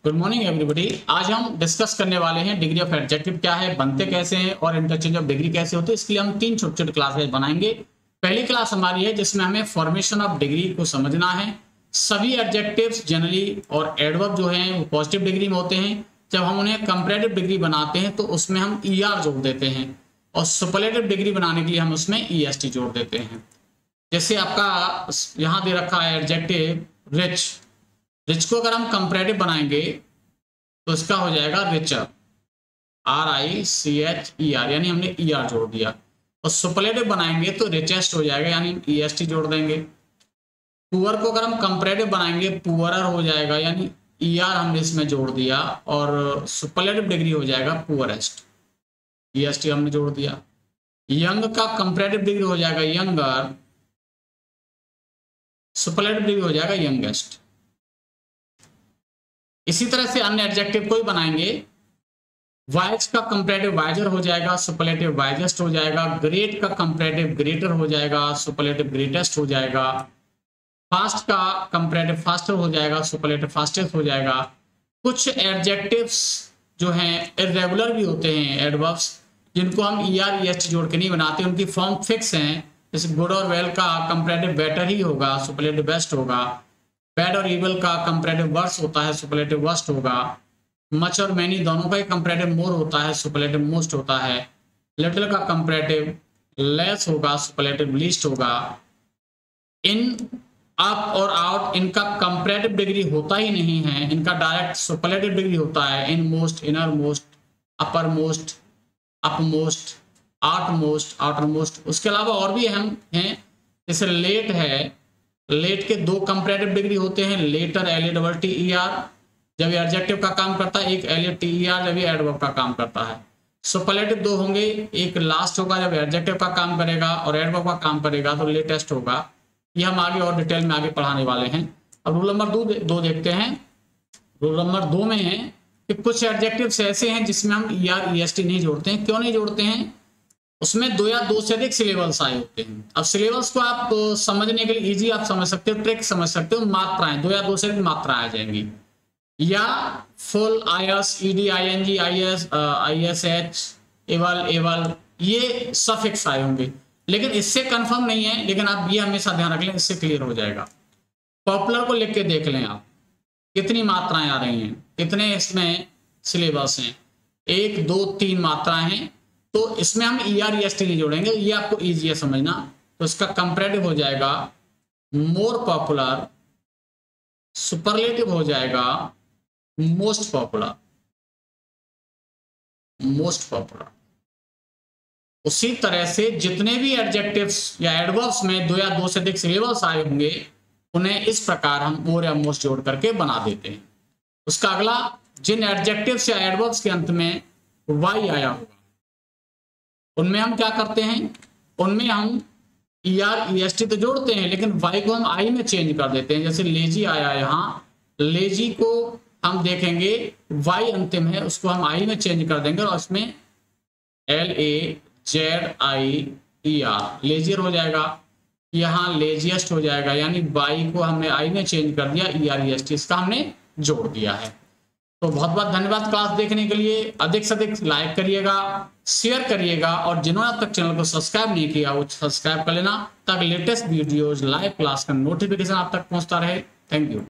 Good morning everybody. आज हम discuss करने वाले हैं डिग्री ऑफ एडजेक्टिव क्या है, बनते कैसे हैं और इंटरचेंज ऑफ डिग्री कैसे होते हैं। इसके लिए हम 3 छोटे छोटे क्लासेस बनाएंगे। पहली क्लास हमारी है जिसमें हमें फॉर्मेशन ऑफ डिग्री को समझना है। सभी एडजेक्टिव्स जनरली और एडवर्ब जो हैं वो पॉजिटिव डिग्री में होते हैं। जब हम उन्हें कंपैरेटिव डिग्री बनाते हैं तो उसमें हम ER जोड़ देते हैं और सुपरलेटिव डिग्री बनाने के लिए हम उसमें EST जोड़ देते हैं। जैसे आपका यहाँ दे रखा है एडजेक्टिव रिच। रिच को अगर हम कंपैरेटिव बनाएंगे तो इसका हो जाएगा रिचर, RICHER, यानी हमने ER जोड़ दिया। और सुपरलेटिव बनाएंगे तो रिचेस्ट हो जाएगा, यानी EST जोड़ देंगे। पुअर को अगर हम कंपैरेटिव बनाएंगे पुअरर हो जाएगा, यानी ER हमने इसमें जोड़ दिया। और सुपरलेटिव डिग्री हो जाएगा पुअरेस्ट, EST हमने जोड़ दिया। यंग का कंपैरेटिव डिग्री हो जाएगा यंगर, सुपरलेटिव डिग्री हो जाएगा यंगेस्ट। इसी तरह से अन्य एडजेक्टिव कोई बनाएंगे। वाइज का कंपैरेटिव वाइजर हो जाएगा, सुपरलेटिव वाइजेस्ट हो जाएगा। ग्रेट का कंपैरेटिव ग्रेटर हो जाएगा, सुपरलेटिव ग्रेटेस्ट हो जाएगा। फास्ट का कंपैरेटिव फास्टर हो जाएगा, सुपरलेटिव फास्टेस्ट हो जाएगा। कुछ एडजेक्टिव्स जो हैं इर्रेगुलर भी होते हैं, एडवर्ब्स, जिनको हम ER EST जोड़ के नहीं बनाते, उनकी फॉर्म फिक्स हैं। जैसे गुड और वेल का कंपैरेटिव बेटर ही होगा, सुपरलेटिव बेस्ट होगा। बैड और इविल का कंपैरेटिव वर्स होता है, सुपरलेटिव वर्स्ट होगा। मच और मैनी दोनों का ही कंपैरेटिव मोर होता है, सुपरलेटिव मोस्ट होता है। लिटिल का कंपैरेटिव लेस होगा, सुपरलेटिव लीस्ट होगा। इन, अप और आउट, इनका कंपैरेटिव डिग्री होता ही नहीं है, इनका डायरेक्ट सुपरलेटिव डिग्री होता है। In most, inner most, upper most, up most, out most, outer most. उसके अलावा और भी अहम हैं, जैसे लेट है। लेट के 2 कंपैरेटिव डिग्री होते हैं, लेटर LATTER जब ये एडजेक्टिव का काम करता है, एक LATER जब ये एडवर्ब का काम करता है। सुपरलेटिव 2 होंगे, एक लास्ट होगा जब एडजेक्टिव का काम करेगा और एडवर्ब का काम करेगा तो लेटेस्ट होगा। ये हम आगे और डिटेल में आगे पढ़ाने वाले हैं। अब रूल नंबर 2 देखते हैं। रूल नंबर 2 में है कि कुछ एडजेक्टिव्स ऐसे हैं जिसमें हम ER EST नहीं जोड़ते हैं। क्यों नहीं जोड़ते हैं? उसमें 2 या 2 से अधिक सिलेबल्स आए होते हैं। अब सिलेबल्स को आप समझने के लिए इजी आप समझ सकते हो, ट्रिक समझ सकते हो। मात्राएं 2 या 2 से अधिक मात्राएं आ जाएंगी, या full, IS, ED, ING, IS, ISH, एवल, एवल, ये सफिक्स आए होंगे। लेकिन इससे कंफर्म नहीं है, लेकिन आप ये हमेशा ध्यान रख लें, इससे क्लियर हो जाएगा। पॉपुलर को लिख के देख लें आप, कितनी मात्राएं आ रही हैं, कितने इसमें सिलेबस हैं। 1, 2, 3 मात्राएं हैं, तो इसमें हम ER EST नहीं जोड़ेंगे, ये आपको ईजी है समझना। तो इसका कंपैरेटिव हो जाएगा मोर पॉपुलर, सुपरलेटिव हो जाएगा मोस्ट पॉपुलर, मोस्ट पॉपुलर। उसी तरह से जितने भी एडजेक्टिव्स या एडवर्ब्स में 2 या 2 से अधिक सिलेबल्स आए होंगे उन्हें इस प्रकार हम मोर या मोस्ट जोड़ करके बना देते हैं। उसका अगला, जिन एडजेक्टिव्स या एडवर्ब्स के अंत में Y आया होगा उनमें हम क्या करते हैं, उनमें हम ER EST तो जोड़ते हैं, लेकिन Y को हम I में चेंज कर देते हैं। जैसे लेजी आया यहाँ, लेजी को हम देखेंगे Y अंतिम है, उसको हम I में चेंज कर देंगे और उसमें LAZIER लेजियर हो जाएगा। यहाँ लेजिएस्ट हो जाएगा, यानी Y को हमने I में चेंज कर दिया, ER EST इसका हमने जोड़ दिया है। तो बहुत बहुत धन्यवाद क्लास देखने के लिए। अधिक से अधिक लाइक करिएगा, शेयर करिएगा, और जिन्होंने अब तक चैनल को सब्सक्राइब नहीं किया वो सब्सक्राइब कर लेना, ताकि लेटेस्ट वीडियोज, लाइव क्लास का नोटिफिकेशन आप तक पहुंचता रहे। Thank you.